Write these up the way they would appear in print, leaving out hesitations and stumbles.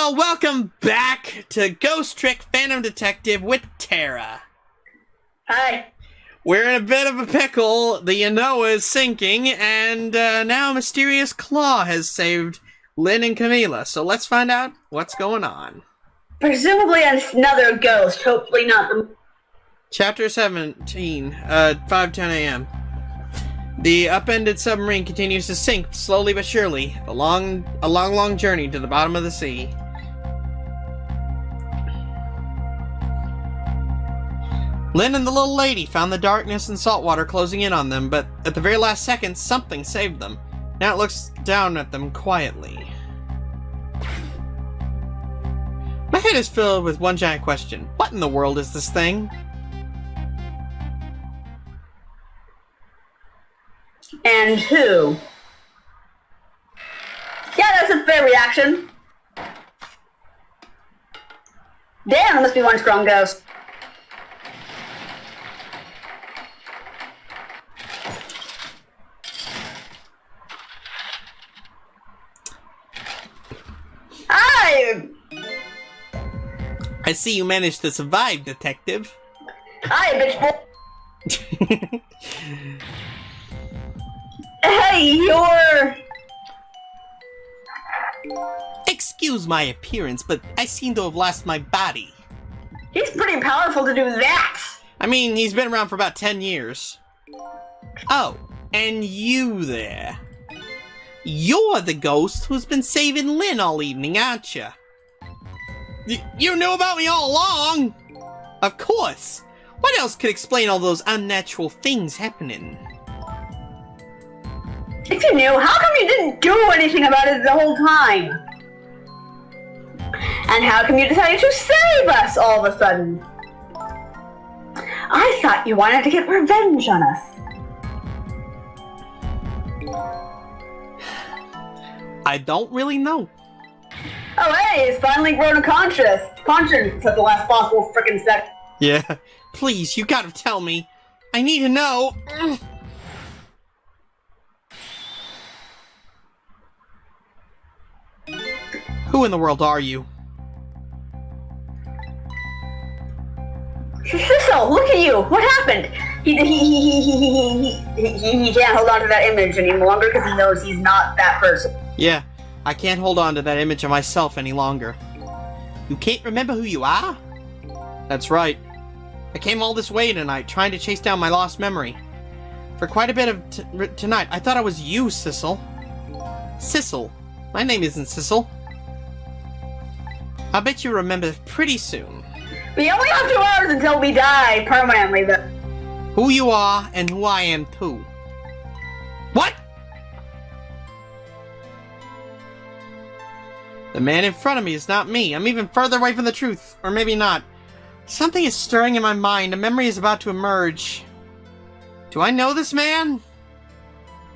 Well, welcome back to Ghost Trick Phantom Detective with Tara. Hi. We're in a bit of a pickle. The Yanoa is sinking, and now a mysterious claw has saved Lynn and Camila. So let's find out what's going on. Presumably another ghost. Hopefully not the... Chapter 17, 5:10 a.m. The upended submarine continues to sink slowly but surely, a long journey to the bottom of the sea. Lynn and the little lady found the darkness and salt water closing in on them, but at the very last second, something saved them. Now it looks down at them quietly. My head is filled with one giant question. What in the world is this thing? And who? Yeah, that's a fair reaction. Damn, it must be one strong ghost. I see you managed to survive, Detective. Hi, bitch. Hey, you're... Excuse my appearance, but I seem to have lost my body. He's pretty powerful to do that. I mean, he's been around for about 10 years. Oh, and you there. You're the ghost who's been saving Lynn all evening, aren't you? You knew about me all along! Of course! What else could explain all those unnatural things happening? If you knew, how come you didn't do anything about it the whole time? And how come you decided to save us all of a sudden? I thought you wanted to get revenge on us. I don't really know. Oh hey, he's finally grown a conscience at the last possible frickin' sec. Yeah, please, you gotta tell me. I need to know. Who in the world are you? Sissel, look at you! What happened? He can't hold on to that image any longer because he knows he's not that person. Yeah, I can't hold on to that image of myself any longer. You can't remember who you are? That's right. I came all this way tonight, trying to chase down my lost memory. For quite a bit of tonight, I thought I was you, Sissel. Sissel? My name isn't Sissel. I bet you remember pretty soon. We only have 2 hours until we die permanently, but... Who you are and who I am too. What? The man in front of me is not me. I'm even further away from the truth. Or maybe not. Something is stirring in my mind. A memory is about to emerge. Do I know this man?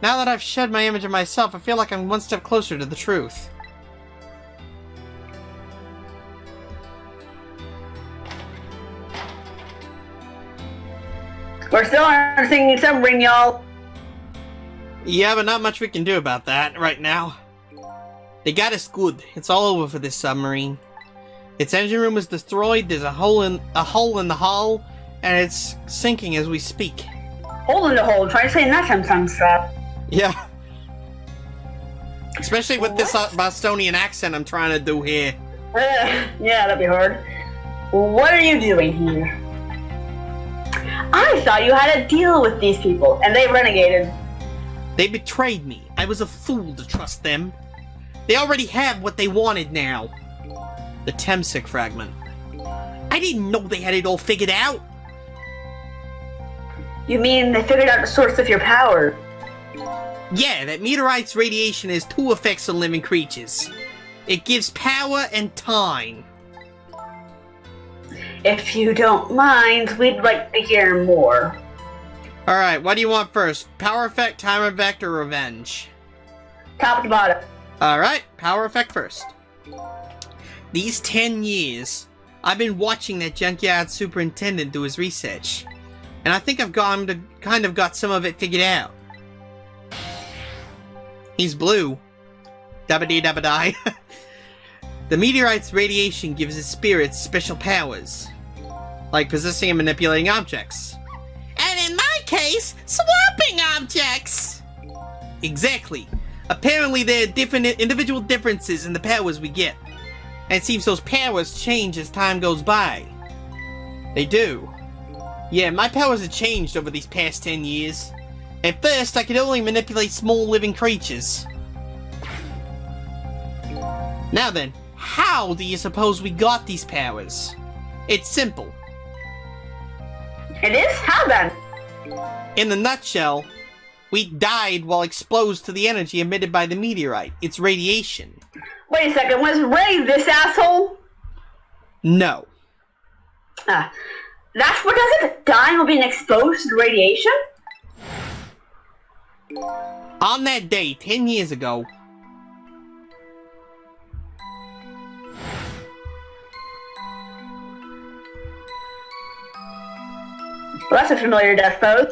Now that I've shed my image of myself, I feel like I'm one step closer to the truth. We're still on a sinking submarine, y'all. Yeah, but not much we can do about that right now. They got us good. It's all over for this submarine. Its engine room is destroyed, there's a hole in the hull, and it's sinking as we speak. Hole in the hole, try saying that sometimes, Strap. Yeah. Especially with this Bostonian accent I'm trying to do here. Yeah, that'd be hard. What are you doing here? I thought you had a deal with these people, and they renegated. They betrayed me. I was a fool to trust them. They already have what they wanted now. The Temsic fragment. I didn't know they had it all figured out. You mean they figured out the source of your power? Yeah, that meteorite's radiation has 2 effects on living creatures. It gives power and time. If you don't mind, we'd like to hear more. Alright, what do you want first? Power effect, time effect, or revenge? Top to bottom. Alright, power effect first. These 10 years, I've been watching that junkyard superintendent do his research. And I think I've kind of got some of it figured out. He's blue. Dabba-dee dabba-die. The meteorite's radiation gives its spirits special powers, like possessing and manipulating objects. And in my case, swapping objects! Exactly. Apparently there are different individual differences in the powers we get. And it seems those powers change as time goes by. They do. Yeah, my powers have changed over these past 10 years. At first, I could only manipulate small living creatures. Now then, how do you suppose we got these powers? It's simple. It is? How then? In a nutshell, we died while exposed to the energy emitted by the meteorite. It's radiation. Wait a second, was Ray this asshole? No. That's what does it? Dying while being exposed to radiation? On that day, 10 years ago, Well, that's a familiar death pose.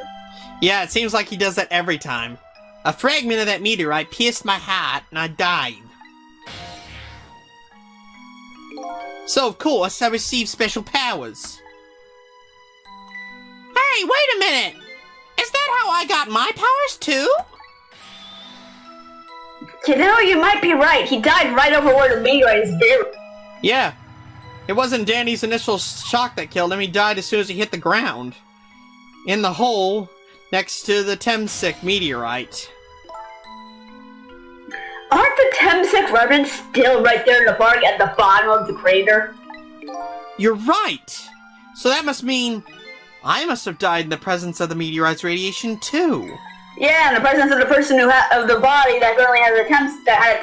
yeah, it seems like he does that every time. A fragment of that meteorite pierced my heart and I died. So, of course, I received special powers. Hey, wait a minute! Is that how I got my powers too? You know, you might be right. He died right over where the meteorite is buried. Yeah. It wasn't Danny's initial shock that killed him, he died as soon as he hit the ground. In the hole next to the Temsik meteorite. Aren't the Temsik remnants still right there in the bark at the bottom of the crater? You're right! So that must mean I must have died in the presence of the meteorite's radiation too. Yeah, in the presence of the person who of the body that currently has a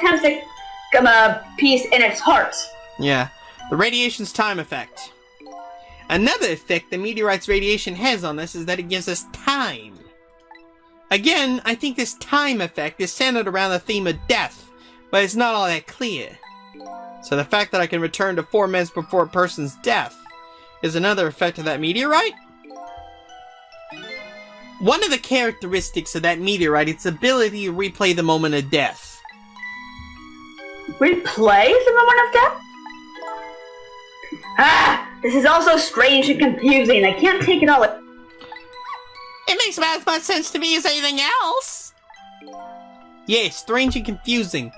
Temsik piece in its heart. Yeah, the radiation's time effect. Another effect the meteorite's radiation has on us is that it gives us time. Again, I think this time effect is centered around the theme of death, but it's not all that clear. So the fact that I can return to 4 minutes before a person's death is another effect of that meteorite? One of the characteristics of that meteorite is its ability to replay the moment of death. Replay the moment of death? This is also strange and confusing. I can't take it all. It makes about as much sense to me as anything else. Yes, strange and confusing.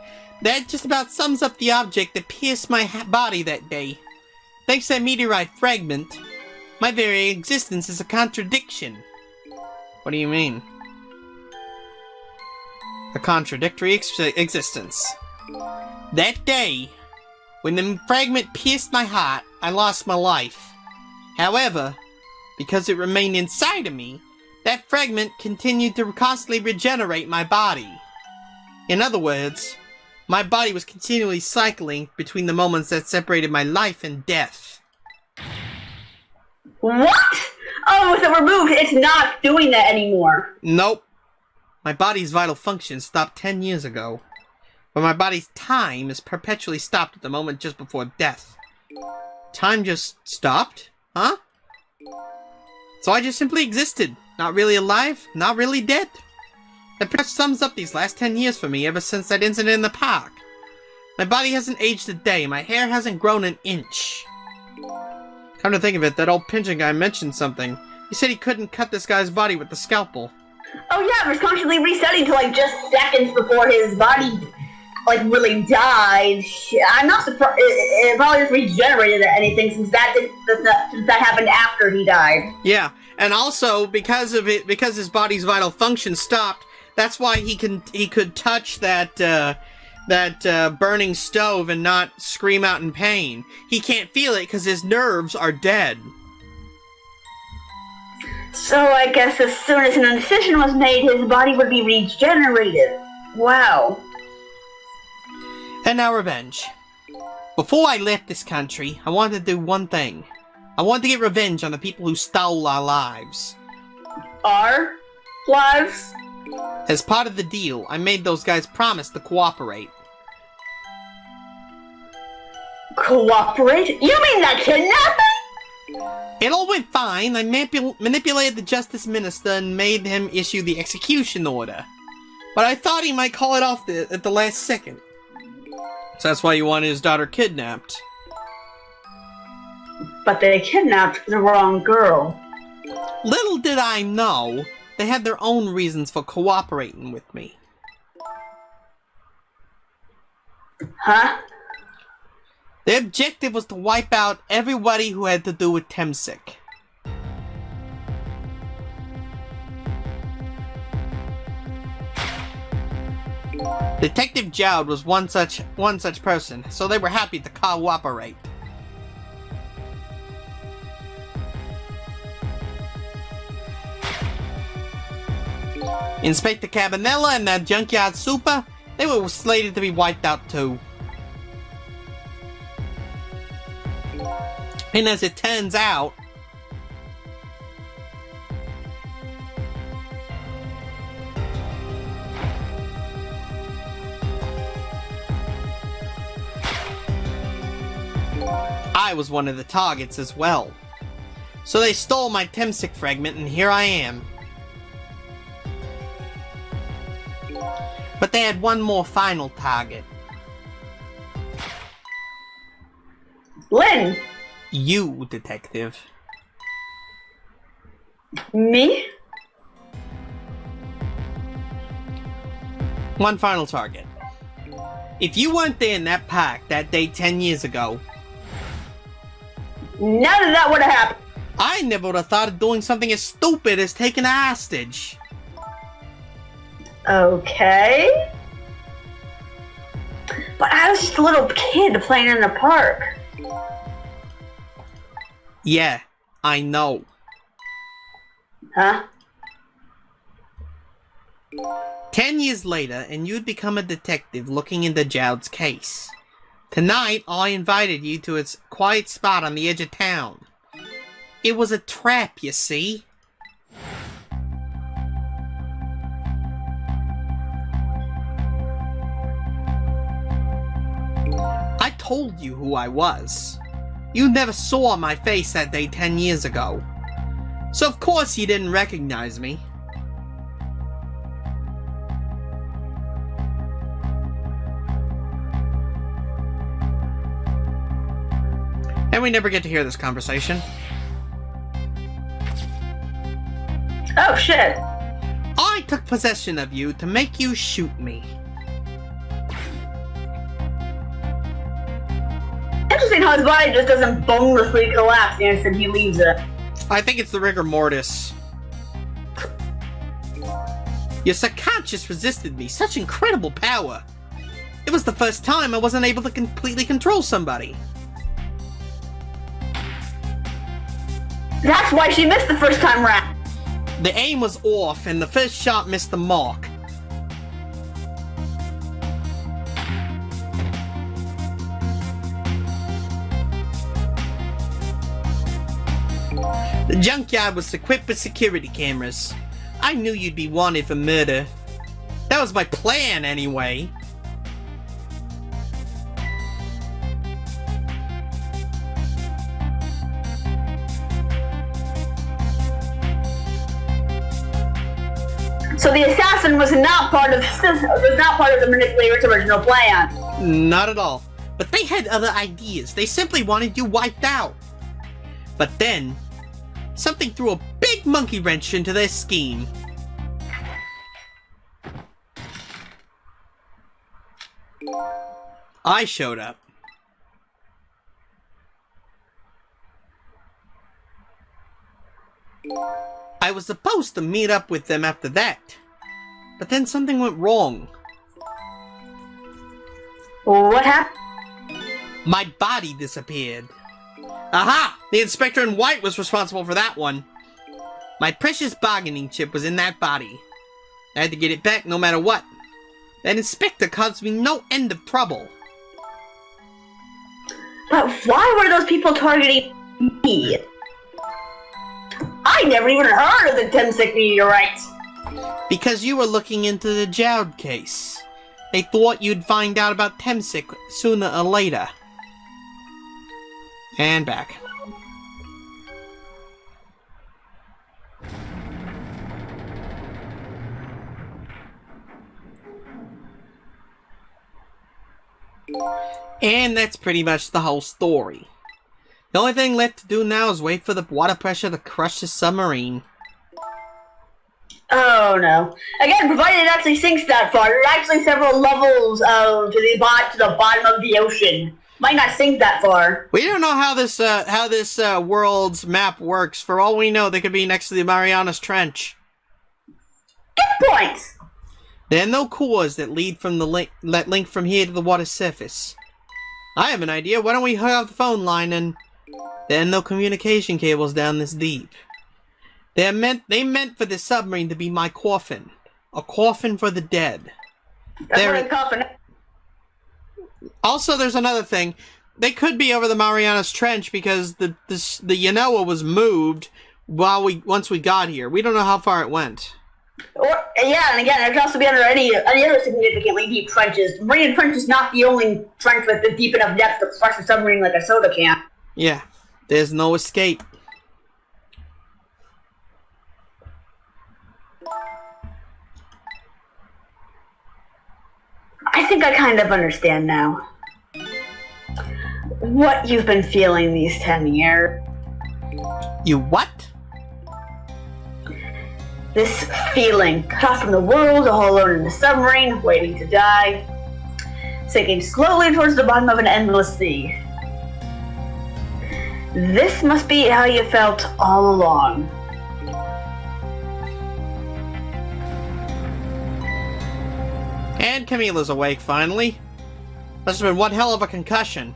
That just about sums up the object that pierced my body that day. Thanks to that meteorite fragment, my very existence is a contradiction. What do you mean? A contradictory existence. That day, when the fragment pierced my heart, I lost my life. However, because it remained inside of me, that fragment continued to constantly regenerate my body. In other words, my body was continually cycling between the moments that separated my life and death. What? Oh, with it removed, it's not doing that anymore. Nope. My body's vital function stopped 10 years ago. But my body's time is perpetually stopped at the moment just before death. Time just stopped? Huh? So I just simply existed. Not really alive, not really dead. That pretty much sums up these last 10 years for me ever since that incident in the park. My body hasn't aged a day, my hair hasn't grown an inch. Come to think of it, that old pigeon guy mentioned something. He said he couldn't cut this guy's body with the scalpel. Oh yeah, it was constantly resetting to like just seconds before his body like really died. I'm not surprised. It probably just regenerated or anything since that happened after he died. Yeah, and also because of it, because his body's vital function stopped. That's why he could touch that burning stove and not scream out in pain. He can't feel it because his nerves are dead. So I guess as soon as an incision was made, his body would be regenerated. Wow. And now revenge. Before I left this country, I wanted to do one thing. I wanted to get revenge on the people who stole our lives. Our lives? As part of the deal, I made those guys promise to cooperate. Cooperate? You mean that kidnapping? It all went fine. I manipulated the Justice Minister and made him issue the execution order. But I thought he might call it off at the last second. So that's why you wanted his daughter kidnapped. But they kidnapped the wrong girl. Little did I know, they had their own reasons for cooperating with me. Huh? Their objective was to wipe out everybody who had to do with Temsic. Detective Jowd was one such person, so they were happy to cooperate. Inspector Cabanella and that junkyard super, they were slated to be wiped out too. And as it turns out, I was one of the targets as well. So they stole my Temsic fragment and here I am. But they had one more final target. Lynn! You, detective. Me? One final target. If you weren't there in that park that day 10 years ago, none of that would have happened. I never would have thought of doing something as stupid as taking a hostage. Okay. But I was just a little kid playing in the park. Yeah, I know. Huh? 10 years later, and you'd become a detective looking into Jowd's case. Tonight, I invited you to its quiet spot on the edge of town. It was a trap, you see. I told you who I was. You never saw my face that day 10 years ago. So of course you didn't recognize me. And we never get to hear this conversation. Oh shit. I took possession of you to make you shoot me. Interesting how his body just doesn't bonelessly collapse the instant he leaves it. I think it's the rigor mortis. Your subconscious resisted me. Such incredible power. It was the first time I wasn't able to completely control somebody. That's why she missed the first time round. The aim was off and the first shot missed the mark. The junkyard was equipped with security cameras. I knew you'd be wanted for murder. That was my plan, anyway. So the assassin was not part of the manipulator's original plan. Not at all. But they had other ideas. They simply wanted you wiped out. But then, something threw a big monkey wrench into their scheme. I showed up. I was supposed to meet up with them after that. But then something went wrong. What happened? My body disappeared. Aha! The inspector in white was responsible for that one. My precious bargaining chip was in that body. I had to get it back no matter what. That inspector caused me no end of trouble. But why were those people targeting me? I never even heard of the Temsic meteorite. Because you were looking into the Jowd case. They thought you'd find out about Temsic sooner or later. And back. And that's pretty much the whole story. The only thing left to do now is wait for the water pressure to crush the submarine. Oh no. Again, provided it actually sinks that far, there are actually several levels to the bottom of the ocean. Might not sink that far. We don't know how this world's map works. For all we know, they could be next to the Marianas Trench. Good points! There are no cores that lead from the link from here to the water surface. I have an idea. Why don't we hook up the phone line and... There are no communication cables down this deep. They meant for the submarine to be my coffin. A coffin for the dead. That's what a coffin. Also, there's another thing. They could be over the Marianas Trench because the Yanoa was moved once we got here. We don't know how far it went. Yeah, and again, there could also be under any other significantly deep trenches. Marine Trench is not the only trench with a deep enough depth to crush a submarine like a soda can. Yeah, there's no escape. I think I kind of understand now what you've been feeling these 10 years. You what? This feeling, cut off from the world, all alone in the submarine, waiting to die, sinking slowly towards the bottom of an endless sea. This must be how you felt all along. And Camilla's awake, finally. Must have been one hell of a concussion.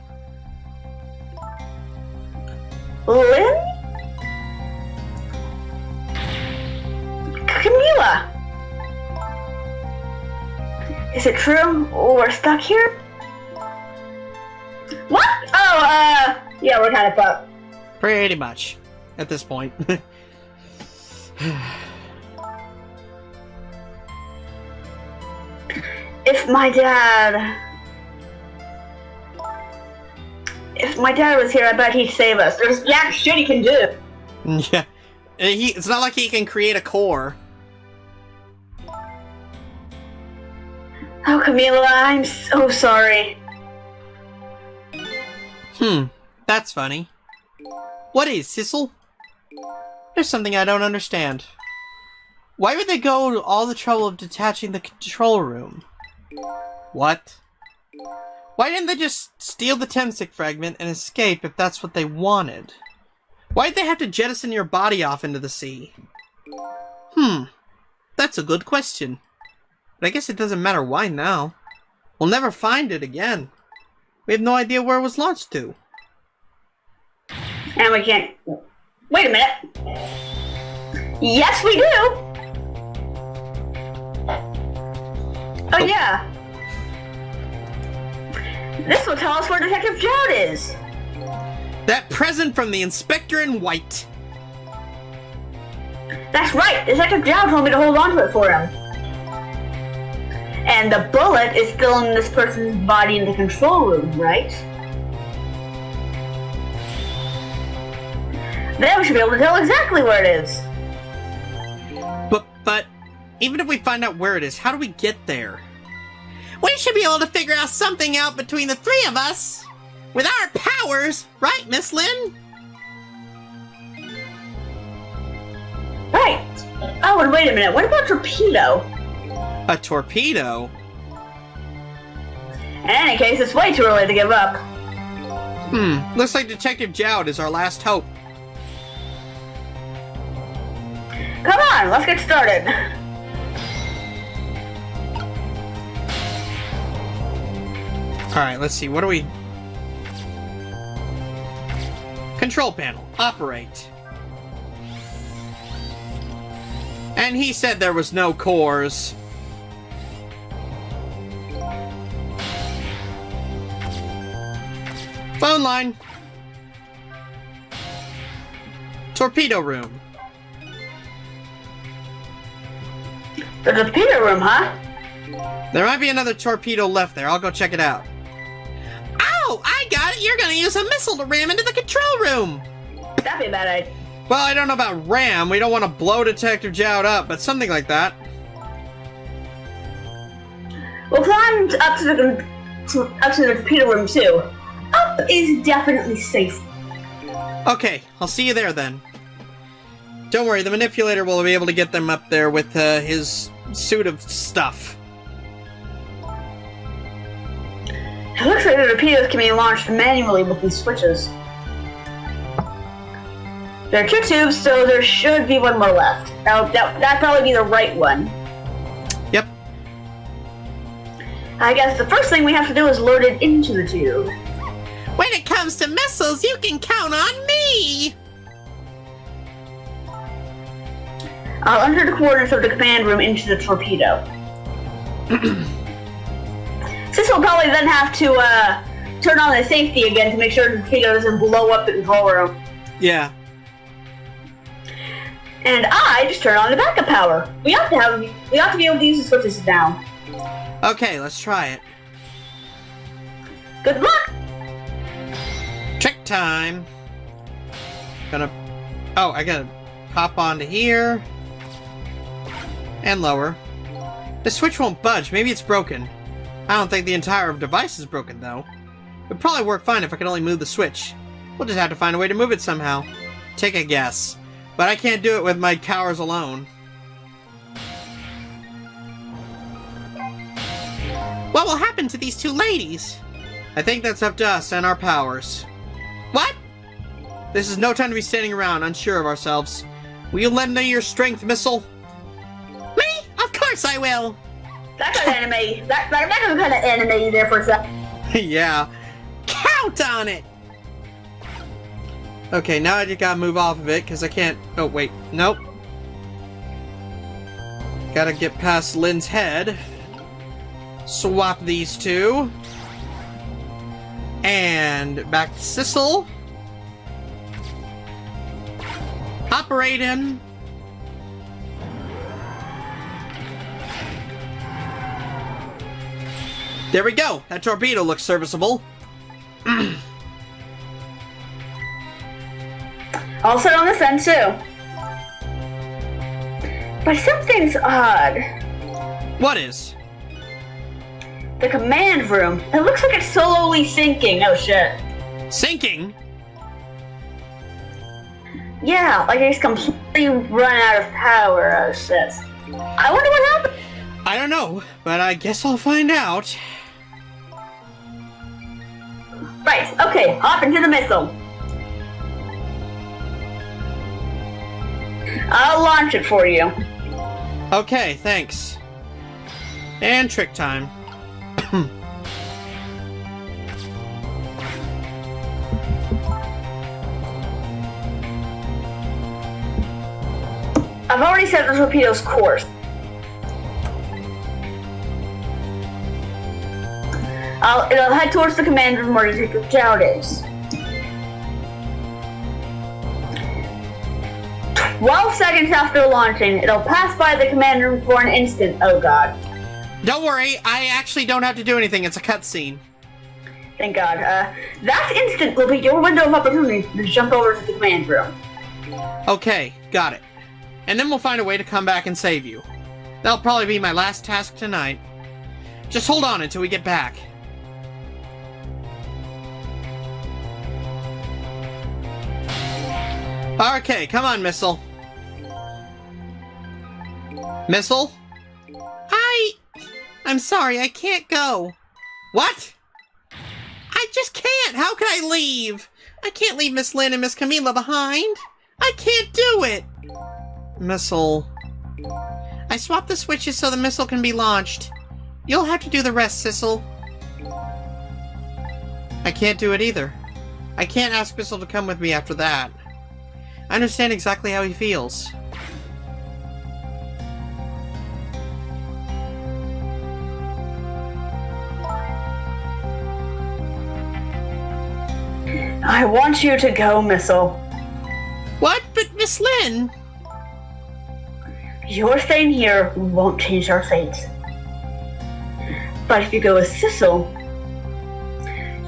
Lynn? Camilla! Is it true we're stuck here? What? Oh, yeah, we're kind of fucked. Pretty much, at this point. If my dad was here, I bet he'd save us. There's jack shit he can do. Yeah. It's not like he can create a core. Oh, Camilla, I'm so sorry. That's funny. What is, Sissel? There's something I don't understand. Why would they go to all the trouble of detaching the control room? What? Why didn't they just steal the Temsic fragment and escape if that's what they wanted? Why'd they have to jettison your body off into the sea? That's a good question. But I guess it doesn't matter why now. We'll never find it again. We have no idea where it was launched to. And we can't... Wait a minute. Yes, we do! Oh, yeah. This will tell us where Detective Jowd is. That present from the Inspector in White. That's right. Detective Jowd told me to hold on to it for him. And the bullet is still in this person's body in the control room, right? Then we should be able to tell exactly where it is. But even if we find out where it is, how do we get there? We should be able to figure out something out between the three of us. With our powers, right, Miss Lynn? Right. Oh, and wait a minute. What about torpedo? A torpedo? In any case, it's way too early to give up. Looks like Detective Jowd is our last hope. Come on, let's get started. Alright, let's see. What do we... Control panel. Operate. And he said there was no cores. Phone line. Torpedo room. The torpedo room, huh? There might be another torpedo left there. I'll go check it out. Oh, I got it! You're gonna use a missile to ram into the control room! That'd be a bad idea. Well, I don't know about ram. We don't want to blow Detective Jowd up, but something like that. We'll climb up to the up to the torpedo room too. Up is definitely safe. Okay, I'll see you there then. Don't worry, the manipulator will be able to get them up there with his suit of stuff. It looks like the torpedoes can be launched manually with these switches. There are 2 tubes, so there should be one more left. That'd probably be the right one. Yep. I guess the first thing we have to do is load it into the tube. When it comes to missiles, you can count on me! I'll enter the coordinates of the command room into the torpedo. Sis will probably then have to turn on the safety again to make sure the torpedo doesn't blow up the control room. Yeah. And I just turn on the backup power. We have to be able to use the switches now. Okay, let's try it. Good luck! Trick time! I gotta hop onto here. And lower. The switch won't budge, maybe it's broken. I don't think the entire device is broken, though. It'd probably work fine if I could only move the switch. We'll just have to find a way to move it somehow. Take a guess. But I can't do it with my powers alone. What will happen to these 2 ladies? I think that's up to us and our powers. What? This is no time to be standing around, unsure of ourselves. Will you lend me your strength, Missile? Me? Of course I will! That got anime. That got kind of animated there for a second. Yeah. Count on it! Okay, now I just gotta move off of it, because I can't... Oh, wait. Nope. Gotta get past Lynn's head. Swap these 2. And back to Sissel. Operate in. There we go. That torpedo looks serviceable. I'll sit on this end too. But something's odd. What is? The command room. It looks like it's slowly sinking. Oh shit. Sinking? Yeah, like it's completely run out of power. Oh shit. I wonder what happened. I don't know, but I guess I'll find out. Right, okay, hop into the missile. I'll launch it for you. Okay, thanks. And trick time. I've already set the torpedo's course. It'll head towards the command room where the scout is. 12 seconds after launching, it'll pass by the command room for an instant. Oh god. Don't worry, I actually don't have to do anything. It's a cutscene. Thank god. That instant will be your window of opportunity to jump over to the command room. Okay, got it. And then we'll find a way to come back and save you. That'll probably be my last task tonight. Just hold on until we get back. Okay, come on, Missile. Missile? I'm sorry, I can't go. What? I just can't! How can I leave? I can't leave Miss Lynn and Miss Camila behind. I can't do it! Missile. I swapped the switches so the missile can be launched. You'll have to do the rest, Sissel. I can't do it either. I can't ask Missile to come with me after that. I understand exactly how he feels. I want you to go, Missile. What? But Miss Lynn? Your staying here won't change our fate. But if you go with Sissel,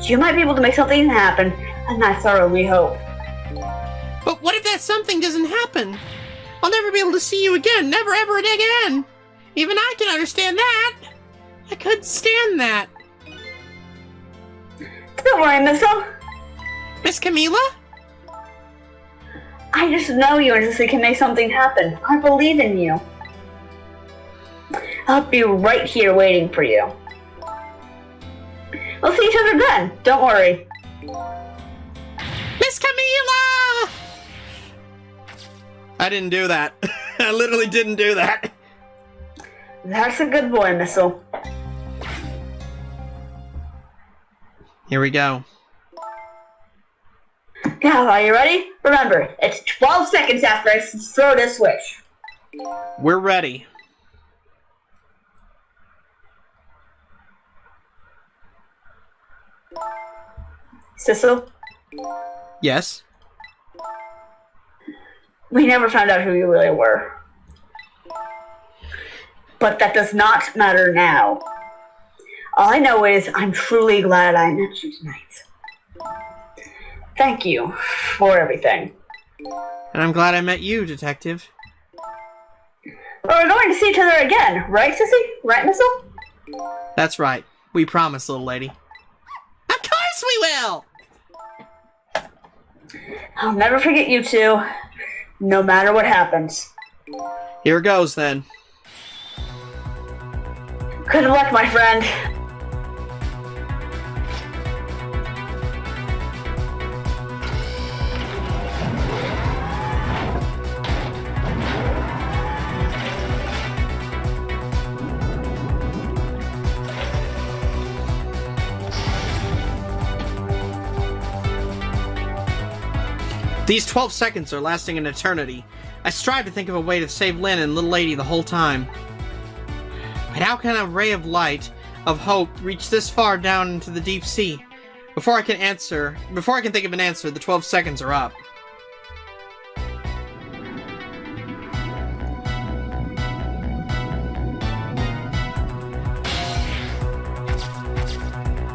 you might be able to make something happen, and that's our only hope. But what if that something doesn't happen? I'll never be able to see you again, never ever again! Even I can understand that! I couldn't stand that! Don't worry, Missile. Miss Camila? I just know you and Sissy can make something happen. I believe in you. I'll be right here waiting for you. We'll see each other then. Don't worry. Miss Camila! I didn't do that. I literally didn't do that. That's a good boy, Missile. Here we go. Now, are you ready? Remember, it's 12 seconds after I throw this switch. We're ready. Sissel, Yes? we never found out who you really were. But that does not matter now. All I know is I'm truly glad I met you tonight. Thank you for everything. And I'm glad I met you, Detective. We're going to see each other again, right, Sissy? Right, Missile? That's right. We promise, little lady. Of course we will! I'll never forget you two, no matter what happens. Here goes, then. Good luck, my friend. These 12 seconds are lasting an eternity. I strive to think of a way to save Lynn and little lady the whole time. But how can a ray of light, of hope, reach this far down into the deep sea? Before I can think of an answer, the 12 seconds are up.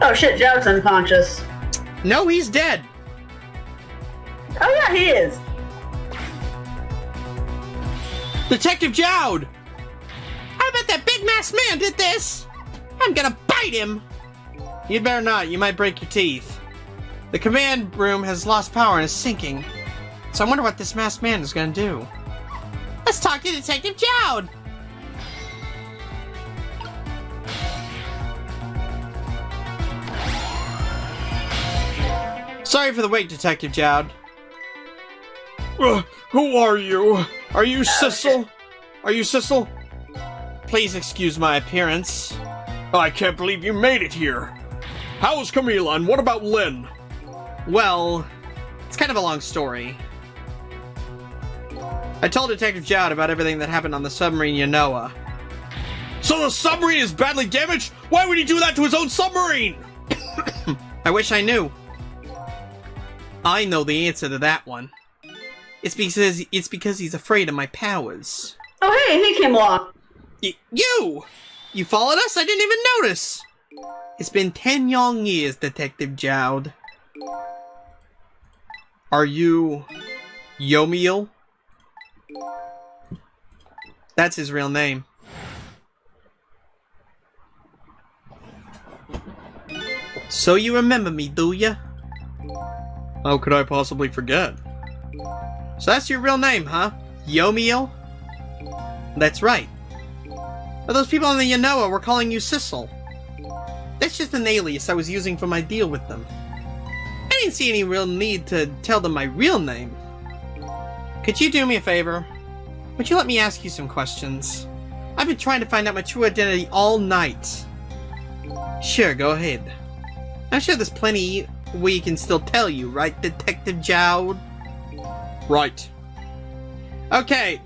Oh shit, Joe's unconscious. No, he's dead! Oh yeah, he is. Detective Jowd! I bet that big masked man did this! I'm gonna bite him! You'd better not, you might break your teeth. The command room has lost power and is sinking. So I wonder what this masked man is gonna do. Let's talk to Detective Jowd! Sorry for the wait, Detective Jowd. Who are you? Are you Sissel? Are you Sissel? Please excuse my appearance. I can't believe you made it here. How's Camila and what about Lynn? Well, it's kind of a long story. I told Detective Jowd about everything that happened on the submarine Yanoa. So the submarine is badly damaged? Why would he do that to his own submarine? I wish I knew. I know the answer to that one. It's because he's afraid of my powers. Oh hey, he came along. You! You followed us? I didn't even notice! It's been 10 long years, Detective Jowd. Are you... Yomiel? That's his real name. So you remember me, do ya? How could I possibly forget? So that's your real name, huh? Yomiel? That's right. But those people on the Yanoa were calling you Sissel. That's just an alias I was using for my deal with them. I didn't see any real need to tell them my real name. Could you do me a favor? Would you let me ask you some questions? I've been trying to find out my true identity all night. Sure, go ahead. I'm sure there's plenty we can still tell you, right, Detective Jowd? Right. Okay,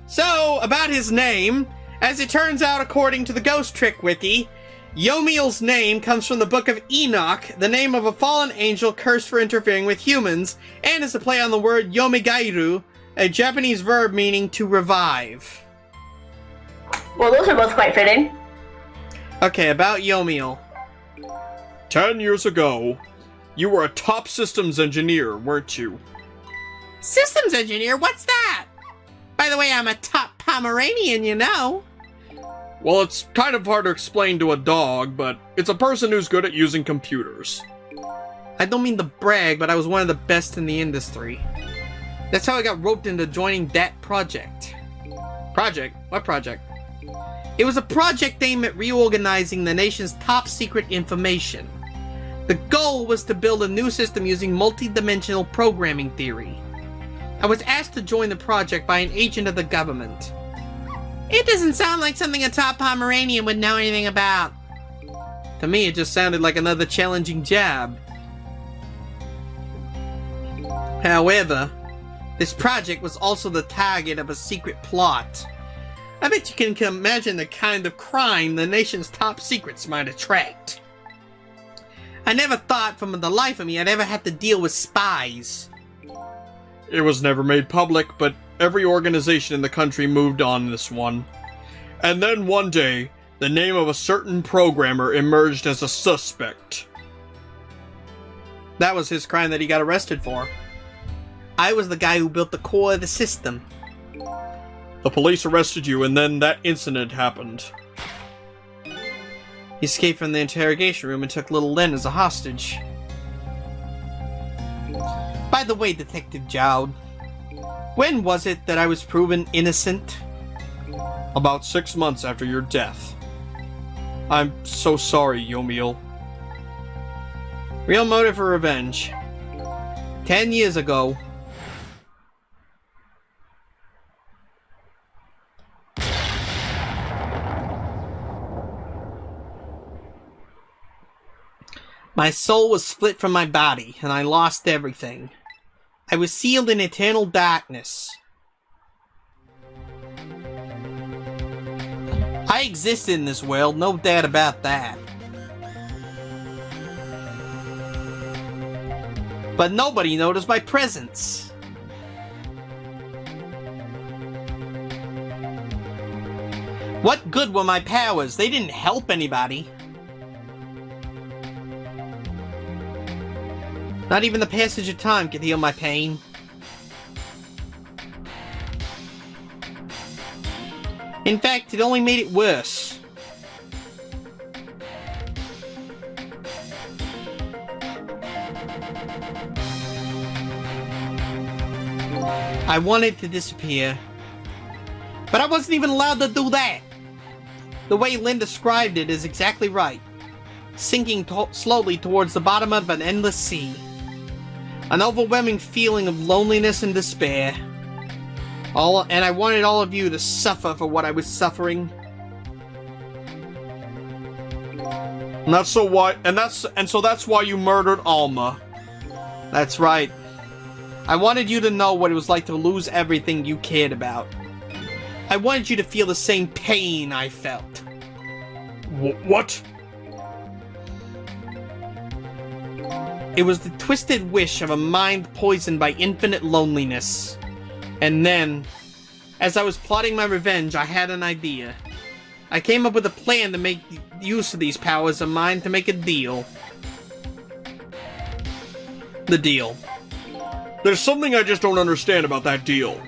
so about his name, as it turns out according to the Ghost Trick Wiki, Yomiel's name comes from the Book of Enoch, the name of a fallen angel cursed for interfering with humans, and is a play on the word yomigairu, a Japanese verb meaning to revive. Well, those are both quite fitting. Okay, about Yomiel. 10 years ago, you were a top systems engineer, weren't you? Systems engineer? What's that? By the way, I'm a top Pomeranian, you know. Well, it's kind of hard to explain to a dog, but it's a person who's good at using computers. I don't mean to brag, but I was one of the best in the industry. That's how I got roped into joining that project. Project? What project? It was a project aimed at reorganizing the nation's top secret information. The goal was to build a new system using multi-dimensional programming theory. I was asked to join the project by an agent of the government. It doesn't sound like something a top Pomeranian would know anything about. To me, it just sounded like another challenging job. However, this project was also the target of a secret plot. I bet you can imagine the kind of crime the nation's top secrets might attract. I never thought from the life of me I'd ever have to deal with spies. It was never made public, but every organization in the country moved on this one. And then one day, the name of a certain programmer emerged as a suspect. That was his crime that he got arrested for. I was the guy who built the core of the system. The police arrested you, and then that incident happened. He escaped from the interrogation room and took little Lynn as a hostage. By the way, Detective Jowd, when was it that I was proven innocent? About 6 months after your death. I'm so sorry, Yomiel. Real motive for revenge. 10 years ago. My soul was split from my body, and I lost everything. I was sealed in eternal darkness. I existed in this world, no doubt about that. But nobody noticed my presence. What good were my powers? They didn't help anybody. Not even the passage of time could heal my pain. In fact, it only made it worse. I wanted to disappear, but I wasn't even allowed to do that. The way Lynn described it is exactly right. Sinking slowly towards the bottom of an endless sea. An overwhelming feeling of loneliness and despair. And I wanted all of you to suffer for what I was suffering. And so that's why you murdered Alma. That's right. I wanted you to know what it was like to lose everything you cared about. I wanted you to feel the same pain I felt. What? It was the twisted wish of a mind poisoned by infinite loneliness. And then, as I was plotting my revenge, I had an idea. I came up with a plan to make use of these powers of mine to make a deal. The deal. There's something I just don't understand about that deal.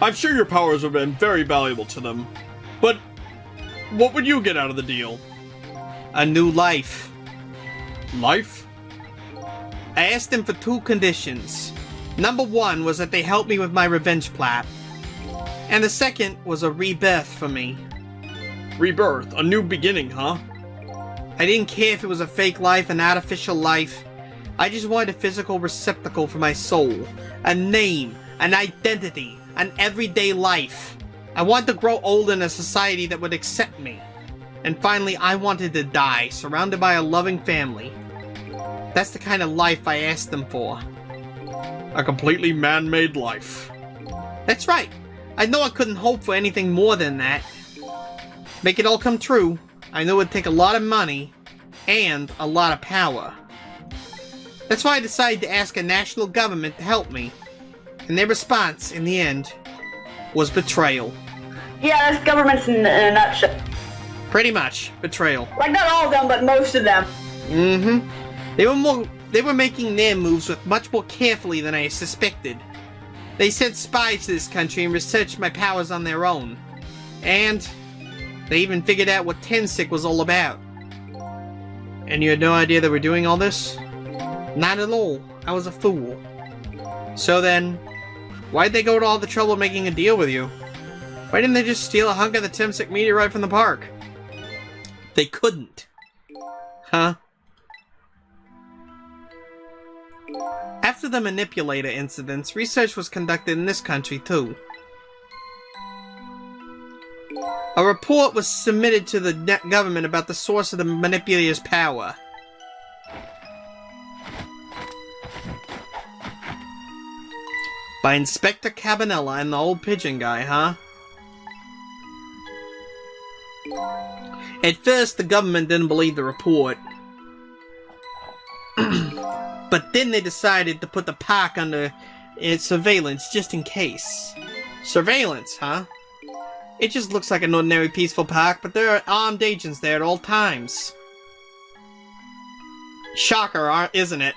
I'm sure your powers have been very valuable to them. But what would you get out of the deal? A new life. Life? I asked them for 2 conditions. Number 1 was that they help me with my revenge plot. And the second was a rebirth for me. Rebirth? A new beginning, huh? I didn't care if it was a fake life, an artificial life. I just wanted a physical receptacle for my soul. A name, an identity, an everyday life. I wanted to grow old in a society that would accept me. And finally, I wanted to die, surrounded by a loving family. That's the kind of life I asked them for. A completely man-made life. That's right. I know I couldn't hope for anything more than that. Make it all come true, I knew it would take a lot of money and a lot of power. That's why I decided to ask a national government to help me. And their response, in the end, was betrayal. Yeah, that's governments in a nutshell. Pretty much, betrayal. Like, not all of them, but most of them. Mm-hmm. They were making their moves with much more carefully than I suspected. They sent spies to this country and researched my powers on their own. And they even figured out what Tensik was all about. And you had no idea they were doing all this? Not at all. I was a fool. So then, why'd they go to all the trouble making a deal with you? Why didn't they just steal a hunk of the Timsic meteorite from the park? They couldn't. Huh? After the manipulator incidents, research was conducted in this country too. A report was submitted to the government about the source of the manipulator's power. By Inspector Cabanella and the old pigeon guy, huh? At first, the government didn't believe the report. But then they decided to put the park under surveillance just in case. Surveillance, huh? It just looks like an ordinary peaceful park, but there are armed agents there at all times. Shocker, isn't it?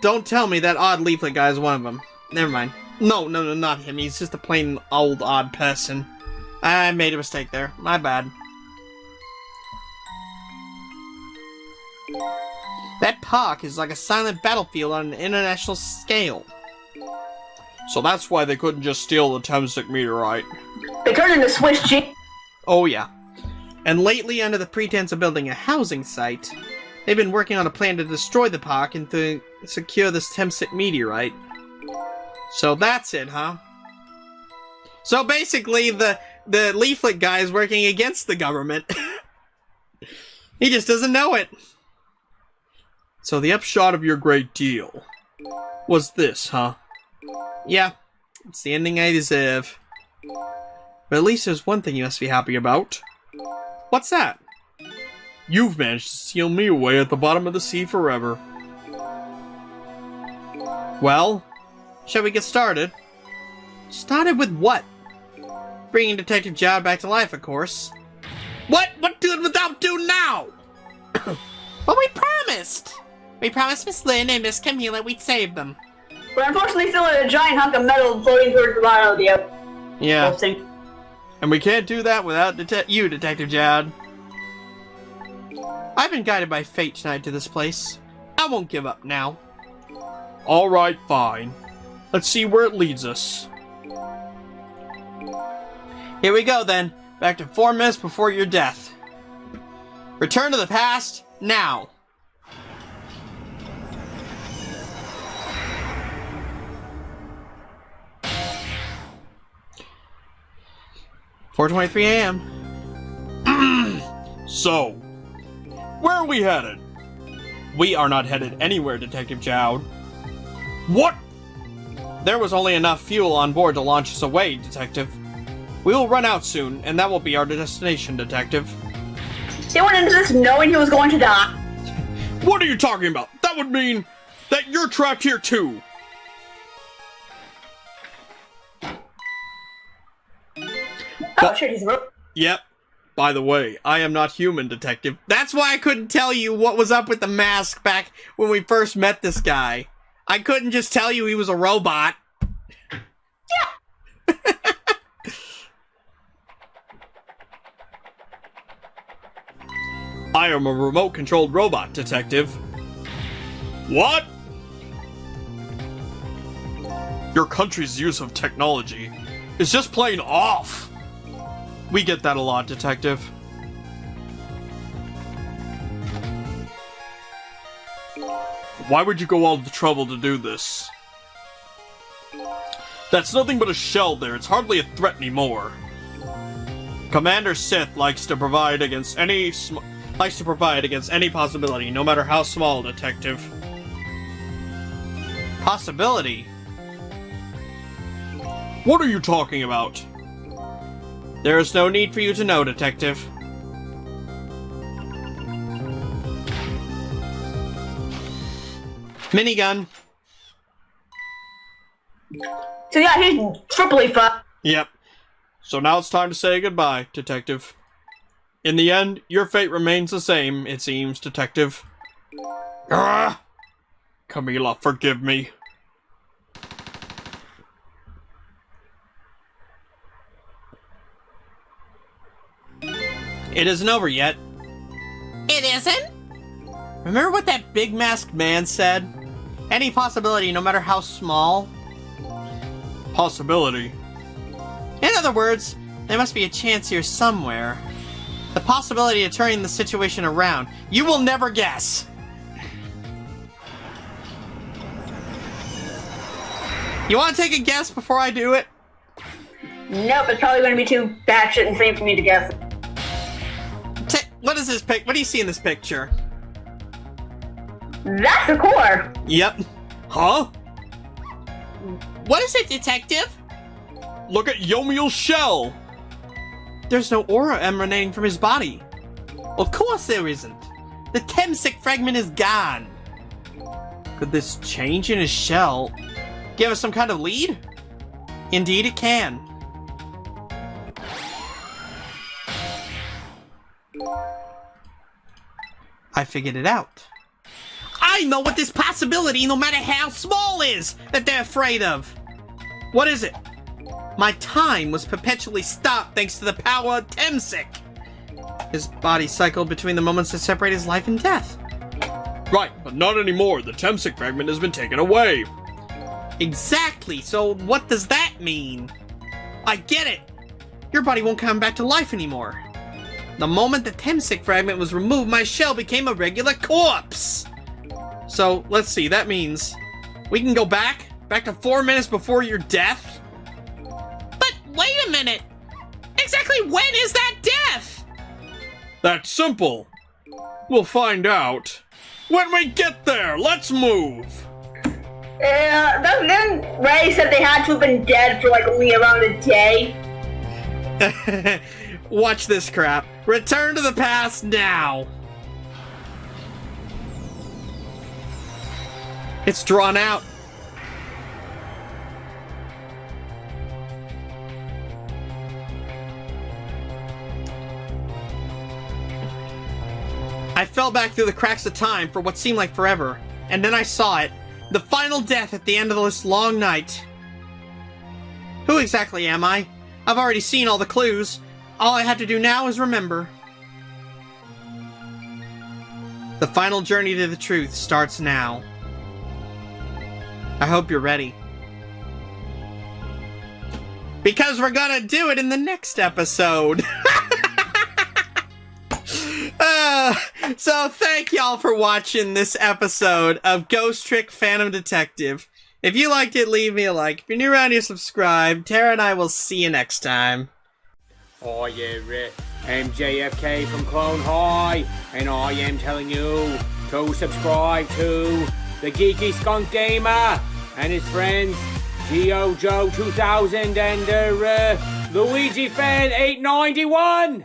Don't tell me that odd leaflet guy is one of them. Never mind. No, not him. He's just a plain old odd person. I made a mistake there. My bad. That park is like a silent battlefield on an international scale. So that's why they couldn't just steal the Timsic meteorite. They turned into Swiss cheese. Oh yeah. And lately, under the pretense of building a housing site, they've been working on a plan to destroy the park and to secure this Timsic meteorite. So that's it, huh? So basically, the leaflet guy is working against the government. He just doesn't know it. So the upshot of your great deal was this, huh? Yeah, it's the ending I deserve. But at least there's one thing you must be happy about. What's that? You've managed to seal me away at the bottom of the sea forever. Well, shall we get started? Started with what? Bringing Detective Jowd back to life, of course. What? What good without do now? But we promised! We promised Miss Lynn and Miss Camila we'd save them. We're unfortunately still in a giant hunk of metal floating towards the bottom of the ocean. Yeah. And we can't do that without you, Detective Jowd. I've been guided by fate tonight to this place. I won't give up now. Alright, fine. Let's see where it leads us. Here we go then. Back to 4 minutes before your death. Return to the past, now. "4:23 a.m. So, where are we headed? We are not headed anywhere, Detective Jowd. What? There was only enough fuel on board to launch us away, Detective. We will run out soon, and that will be our destination, Detective. He went into this knowing he was going to die. What are you talking about? That would mean that you're trapped here too. Oh shit, he's a Yep. By the way, I am not human, Detective. That's why I couldn't tell you what was up with the mask back when we first met this guy. I couldn't just tell you he was a robot. Yeah. I am a remote-controlled robot, Detective. What? Your country's use of technology is just plain off. We get that a lot, Detective. Why would you go all the trouble to do this? That's nothing but a shell there. It's hardly a threat anymore. Commander Sith likes to provide against any possibility, no matter how small, Detective. Possibility? What are you talking about? There is no need for you to know, Detective. Minigun. So yeah, he's triply fucked. Yep. So now it's time to say goodbye, Detective. In the end, your fate remains the same, it seems, Detective. Ah! Camila, forgive me. It isn't over yet. It isn't? Remember what that big masked man said? Any possibility, no matter how small? Possibility. In other words, there must be a chance here somewhere. The possibility of turning the situation around. You will never guess! You want to take a guess before I do it? Nope, it's probably going to be too batshit insane for me to guess. What is this pic? What do you see in this picture? That's the core. Yep. Huh? What is it, detective? Look at Yomiel's shell! There's no aura emanating from his body. Of course there isn't. The Temsic fragment is gone. Could this change in his shell give us some kind of lead? Indeed it can. I figured it out. I know what this possibility, no matter how small, is that they're afraid of. What is it? My time was perpetually stopped thanks to the power of Temsic. His body cycled between the moments that separate his life and death. Right, but not anymore. The Temsic fragment has been taken away. Exactly, so what does that mean? I get it. Your body won't come back to life anymore. The moment the Temsic fragment was removed, my shell became a regular corpse. So, let's see, that means we can go back to 4 minutes before your death? But wait a minute! Exactly when is that death? That's simple. We'll find out. When we get there, let's move! Then Ray said they had to have been dead for like only around a day. Watch this crap. Return to the past now. It's drawn out. I fell back through the cracks of time for what seemed like forever, and then I saw it. The final death at the end of this long night. Who exactly am I? I've already seen all the clues. All I have to do now is remember. The final journey to the truth starts now. I hope you're ready. Because we're gonna do it in the next episode. So thank y'all for watching this episode of Ghost Trick Phantom Detective. If you liked it, leave me a like. If you're new around here, subscribe. Tara and I will see you next time. Oh yeah, MJFK from Clone High, and I am telling you to subscribe to the Geeky Skunk Gamer and his friends Geo Joe 2000 and Luigi Fan 891.